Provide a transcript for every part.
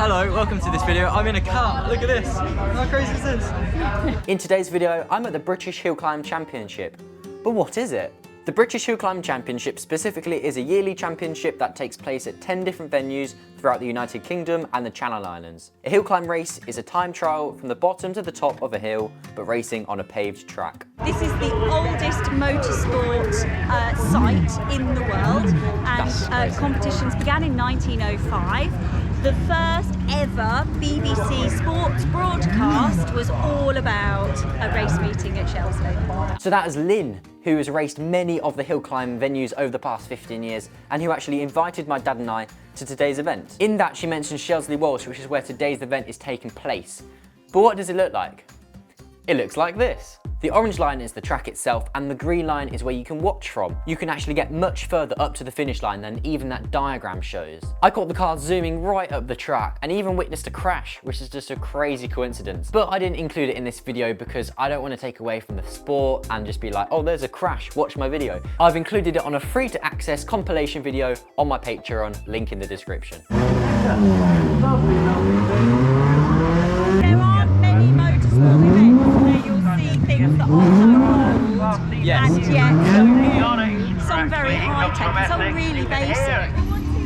Hello, welcome to this video. I'm in a car. Look at this. How crazy is this? In today's video, I'm at the British Hillclimb Championship. But what is it? The British Hillclimb Championship specifically is a yearly championship that takes place at 10 different venues throughout the United Kingdom and the Channel Islands. A hillclimb race is a time trial from the bottom to the top of a hill, but racing on a paved track. This is the oldest motorsport site in the world, and competitions began in 1905. The first ever BBC Sports broadcast was all about a race meeting at Shelsley. So that is Lynn, who has raced many of the hillclimb venues over the past 15 years, and who actually invited my dad and I to today's event. In that, she mentioned Shelsley Walsh, which is where today's event is taking place. But what does it look like? It looks like this. The orange line is the track itself, and the green line is where you can watch from. You can actually get much further up to the finish line than even that diagram shows. I caught the car zooming right up the track and even witnessed a crash, which is just a crazy coincidence. But I didn't include it in this video because I don't want to take away from the sport and just be like, oh, there's a crash, watch my video. I've included it on a free to access compilation video on my Patreon, link in the description. There aren't many motorsport events where you'll see things that are so old and yet some very high tech and some really basic. I want to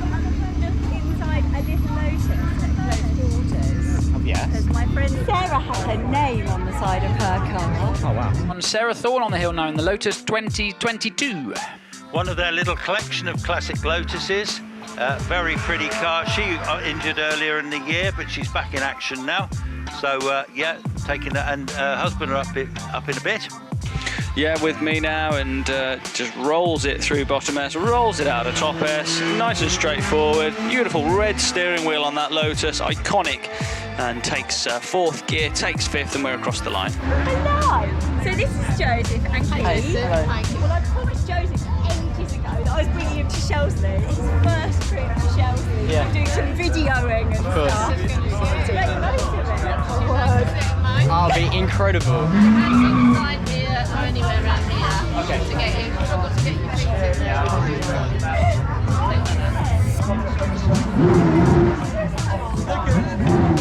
look inside a little Lotus at close quarters. Yes. Because my friend Sarah has her name on the side of her car. Oh wow. I'm Sarah Thorne on the hill now in the Lotus 2022. One of their little collection of classic Lotuses. Very pretty car. She got injured earlier in the year, but she's back in action now. So yeah, taking that, and her husband are up in a bit. Yeah, with me now, and just rolls it through bottom S, rolls it out of top S, nice and straightforward. Beautiful red steering wheel on that Lotus, iconic, and takes fourth gear, takes fifth, and we're across the line. Hello! So this is Joseph and Keith. Well, I promised Joseph ages ago that I was bringing him to Shelsley. His first trip to Shelsley. Yeah. We're doing some videoing and stuff. To make the most of it. I'll be incredible. Inside here or anywhere around here. Okay. To get you, struggle to get your feet in there.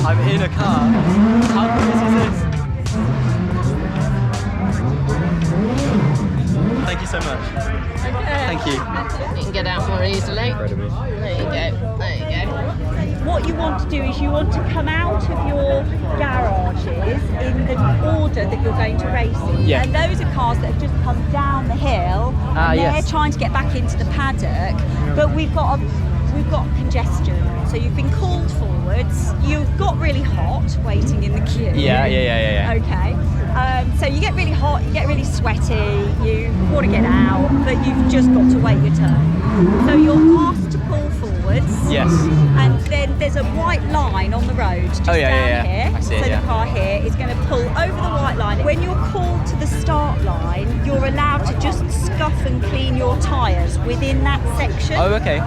I'm in a car. How crazy is this? Thank you so much. Thank you. You can get out more easily. There you go. There you go. What you want to do is you want to come out of your garages in the order that you're going to race in. Yeah. And those are cars that have just come down the hill. And they're yes. trying to get back into the paddock. But we've got congestion. So you've been called forwards. You've got really hot waiting in the queue. Yeah. Okay. So you get really hot, you get really sweaty, you want to get out, but you've just got to wait your turn. So you're asked to pull forwards. Yes. And then there's a white line on the road just down here. I see it, so the car here is going to pull over the white line. When you're called to the start line, you're allowed to just scuff and clean your tyres within that section. Oh, okay.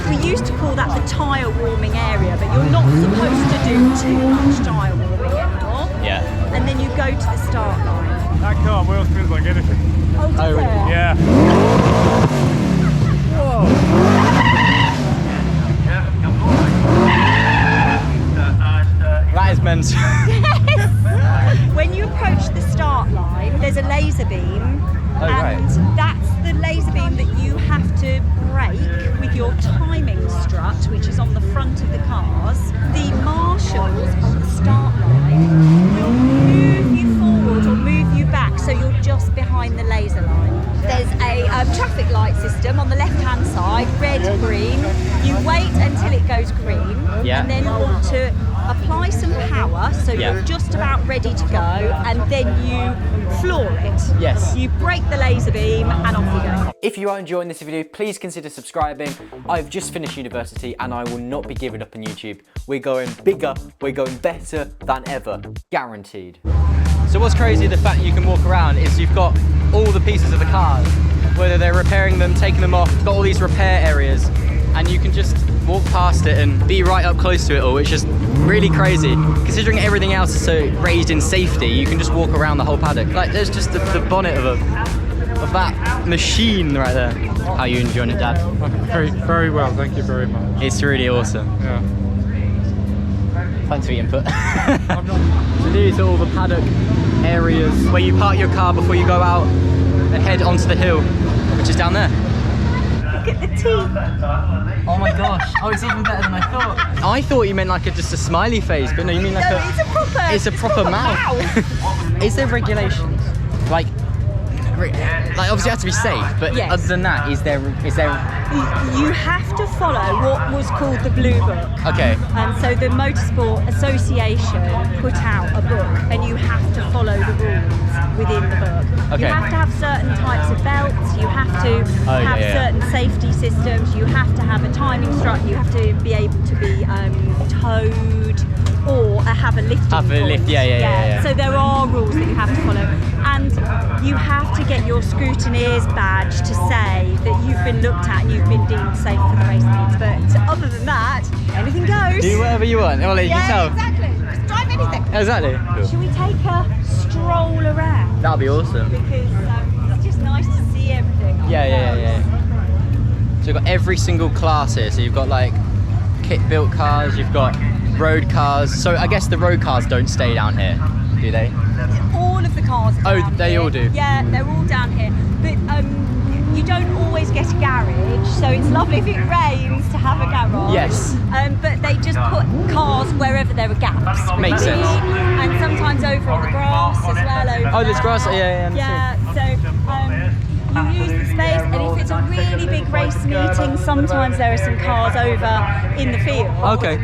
We used to call that the tyre warming area, but you're not supposed to do too much tyre warming anymore. Yeah. And then you go to the start line. That car well feels like anything. Oh, does really? it? Yeah. That is mental. When you approach the start line, there's a laser beam, and that's the laser beam that you have to brake with your timing strut, which is on the front of the cars. The marshals on the start line will move you forward or move you back so you're just behind the laser line. There's a traffic light system on the left-hand side, red, green. You wait until it goes green, and then you want to apply some power so you're just about ready to go, and then you floor it. Yes. You break the laser beam and off you go. If you are enjoying this video, please consider subscribing. I've just finished university and I will not be giving up on YouTube. We're going bigger, we're going better than ever, guaranteed. So what's crazy, the fact you can walk around is you've got all the pieces of the cars, whether they're repairing them, taking them off, got all these repair areas, and you can just walk past it and be right up close to it all, which is really crazy. Considering everything else is so raised in safety, you can just walk around the whole paddock. Like, there's just the bonnet of that machine right there. How are you enjoying it, Dad? Very, very well, thank you very much. It's really awesome. Yeah. Thanks for your input. So these are all the paddock areas where you park your car before you go out and head onto the hill, which is down there. Look at the teeth. Oh my gosh! Oh, it's even better than I thought. I thought you meant like just a smiley face, but no, you mean like No, it's a proper mouth. Is there regulations? Like obviously it has to be safe, but Yes. other than that, is there? You have to follow what was called the Blue Book. Okay. And so the Motorsport Association put out a book, and you have to follow the rules within the book. Okay. You have to have certain types of belts, you have to have certain safety systems, you have to have a timing strut, you have to be able to be towed or have a lifting Have a lift, point. yeah. So there are rules that you have to follow. And you have to get your scrutineer's badge to say that you've been looked at and you've been deemed safe for the race meets. But other than that, anything goes. Do whatever you want. Well, you can tell. Exactly. Just drive anything. Exactly. Cool. Should we take a stroll around? That'll be awesome. Because it's just nice to see everything. Yeah. So you've got every single class here. So you've got like kit-built cars, you've got road cars. So I guess the road cars don't stay down here, do they? All of the cars are down they here. all do? Yeah, they're all down here. But you don't always get a garage, so it's lovely if it rains to have a garage. Yes. But they just put cars wherever there are gaps. Really. Makes sense. And sometimes over on the grass as well. Over There's there. grass. Yeah. Yeah, so you use the space, and if it's a really big race meeting, sometimes there are some cars over in the field. Okay.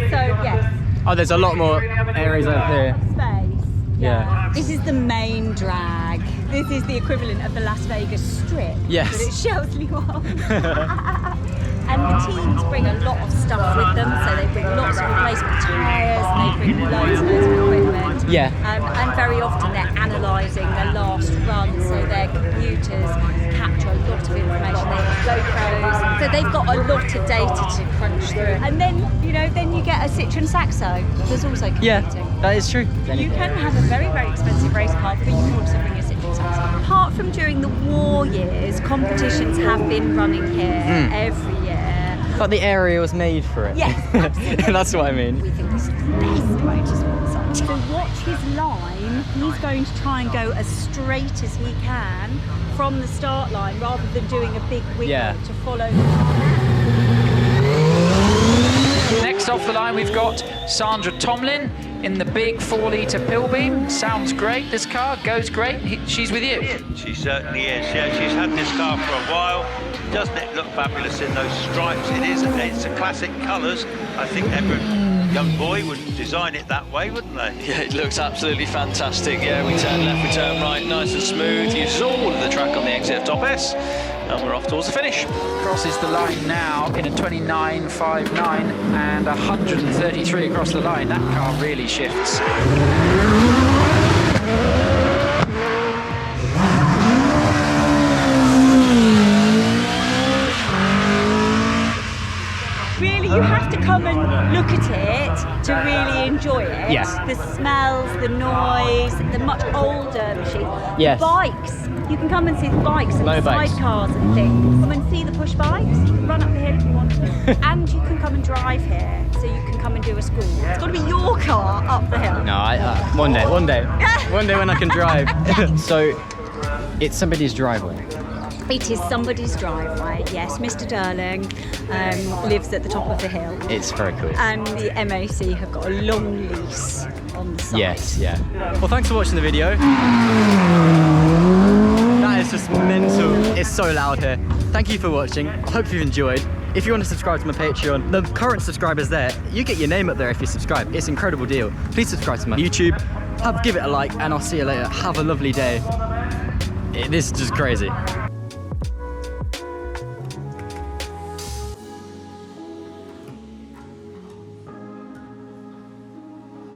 So yes. Oh, there's a lot more areas over here. Space. Yeah. This is the main drag. This is the equivalent of the Las Vegas Strip. Yes. But it's Shelsley Walls. And the teams bring a lot of stuff with them, so they bring lots of replacement tyres, they bring loads of equipment. Yeah. And very often they're analysing their last run, so their computers capture a lot of information. They have GoPros, so they've got a lot of data to crunch through. And then, then you get a Citroen Saxo. There's also computing. Yeah, that is true. You can have a very, very expensive race car, but you can also bring a Citroen Saxo. Apart from during the war years, competitions have been running here every year. But the area was made for it. Yes, absolutely. That's what I mean. We think this is the best motorsport site. So watch his line. He's going to try and go as straight as he can from the start line, rather than doing a big wiggle to follow Next off the line, we've got Sandra Tomlin in the big 4-litre Pilbeam. Sounds great, this car, goes great. She's with you. She certainly is. Yeah, she's had this car for a while. Doesn't it look fabulous in those stripes? It's a classic colours. I think every young boy would design it that way, wouldn't they? Yeah, it looks absolutely fantastic. Yeah, we turn left, we turn right, nice and smooth. Uses all of the track on the exit of Top S. And we're off towards the finish. Crosses the line now in a 29.59 and 133 across the line. That car really shifts. Really, you have to come and look at it to really enjoy it. Yes. The smells, the noise, the much older machine. Yes. The bikes. You can come and see the bikes and the Motorbikes. sidecars and things. Come and see the push bikes. You can run up the hill if you want to. And you can come and drive here, so you can come and do a school. It's got to be your car up the hill. No, one day. One day when I can drive. So, it's somebody's driveway. It is somebody's driveway, yes. Mr. Durling lives at the top of the hill. It's very cool. And the MAC have got a long lease on the site. Yes, yeah. Well, thanks for watching the video. That is just mental. It's so loud here. Thank you for watching. I hope you've enjoyed. If you want to subscribe to my Patreon, the current subscribers there, you get your name up there if you subscribe. It's an incredible deal. Please subscribe to my YouTube. Give it a like, and I'll see you later. Have a lovely day. This is just crazy.